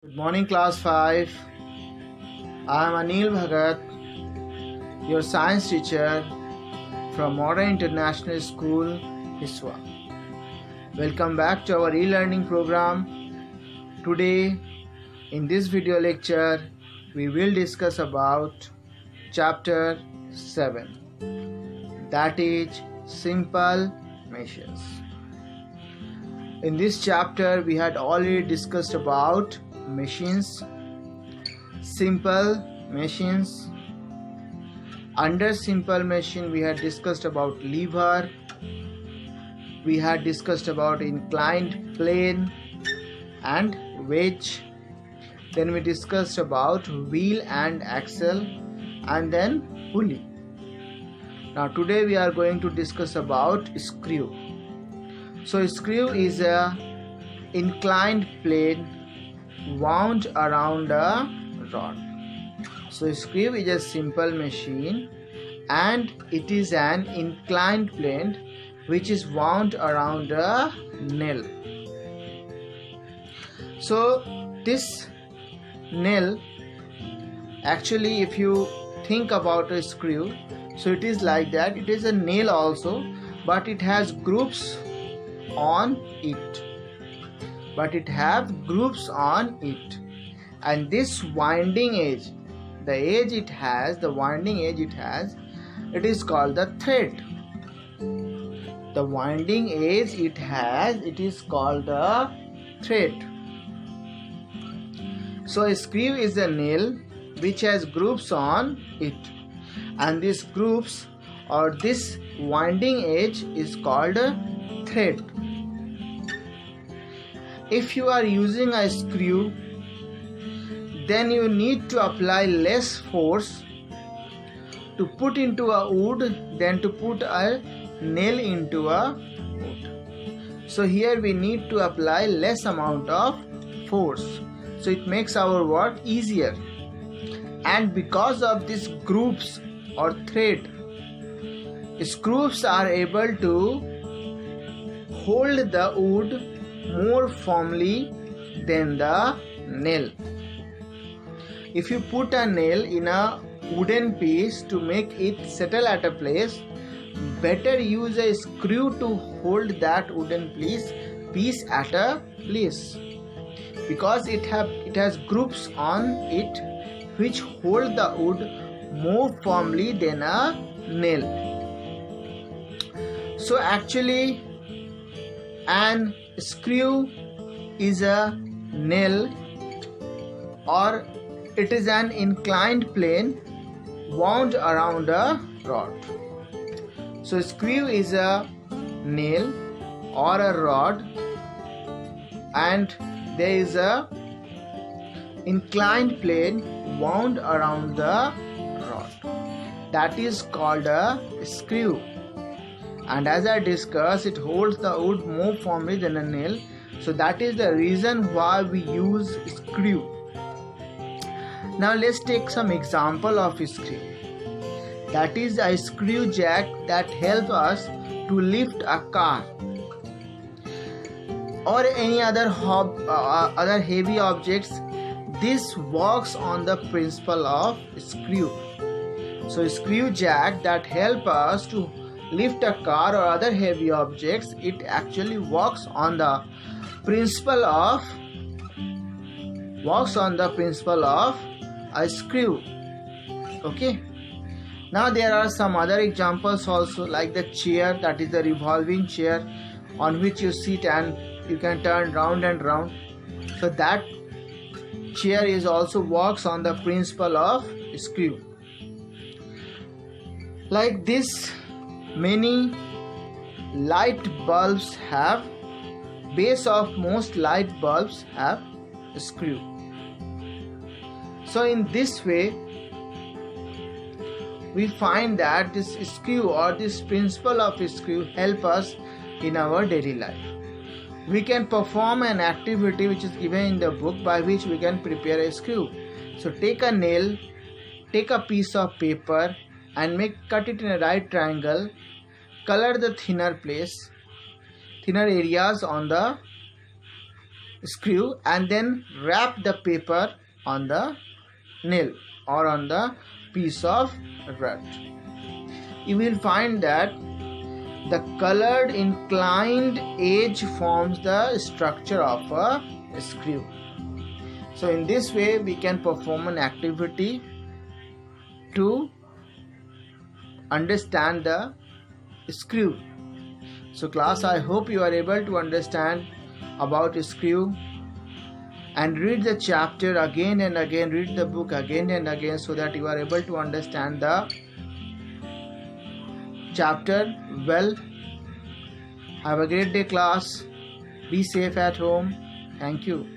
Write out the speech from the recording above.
Good morning, class 5. I am Anil Bhagat, your science teacher from Modern International School, Hiswa. Welcome back to our e-learning program. Today, in this video lecture, we will discuss about chapter 7, that is simple machines. In this chapter, we had already discussed about machines, simple machines. Under simple machine, we had discussed about lever, we had discussed about inclined plane and wedge, then we discussed about wheel and axle, and then pulley. Now today we are going to discuss about screw. So screw is a inclined plane wound around a rod. So screw is a simple machine and it is an inclined plane which is wound around a nail. So this nail, actually if you think about a screw, so it is like that. It is a nail also, but it has grooves on it. And this winding edge, the winding edge it has, it is called the thread. The winding edge it has, it is called the thread. So a screw is a nail which has grooves on it, and these grooves or this winding edge is called a thread. If you are using a screw, then you need to apply less force to put into a wood than to put a nail into a wood. So here we need to apply less amount of force. So it makes our work easier. And because of these grooves or thread, screws are able to hold the wood more firmly than the nail. If you put a nail in a wooden piece to make it settle at a place, better use a screw to hold that wooden piece at a place, because it has grooves on it which hold the wood more firmly than a nail. So actually an screw is a nail, or it is an inclined plane wound around a rod. So screw is a nail or a rod, and there is a inclined plane wound around the rod. That is called a screw. And as I discussed, it holds the wood more firmly than a nail. So that is the reason why we use screw. Now let's take some example of screw. That is a screw jack that helps us to lift a car or any other heavy objects. This works on the principle of screw. So screw jack that help us to lift a car or other heavy objects, it actually works on the principle of a screw. Okay. Now there are some other examples also, like the chair, that is the revolving chair on which you sit and you can turn round and round. So that chair is also works on the principle of screw. Like this, many light bulbs have, base of most light bulbs have a screw. So in this way, we find that this screw or this principle of screw help us in our daily life. We can perform an activity which is given in the book by which we can prepare a screw. So take a nail, take a piece of paper and cut it in a right triangle. Color the thinner areas on the screw and then wrap the paper on the nail or on the piece of rod. You will find that the colored inclined edge forms the structure of a screw. So in this way we can perform an activity to understand the screw. So class, I hope you are able to understand about screw and read the chapter again and again, read the book again and again, so that you are able to understand the chapter well. Have a great day class. Be safe at home. Thank you.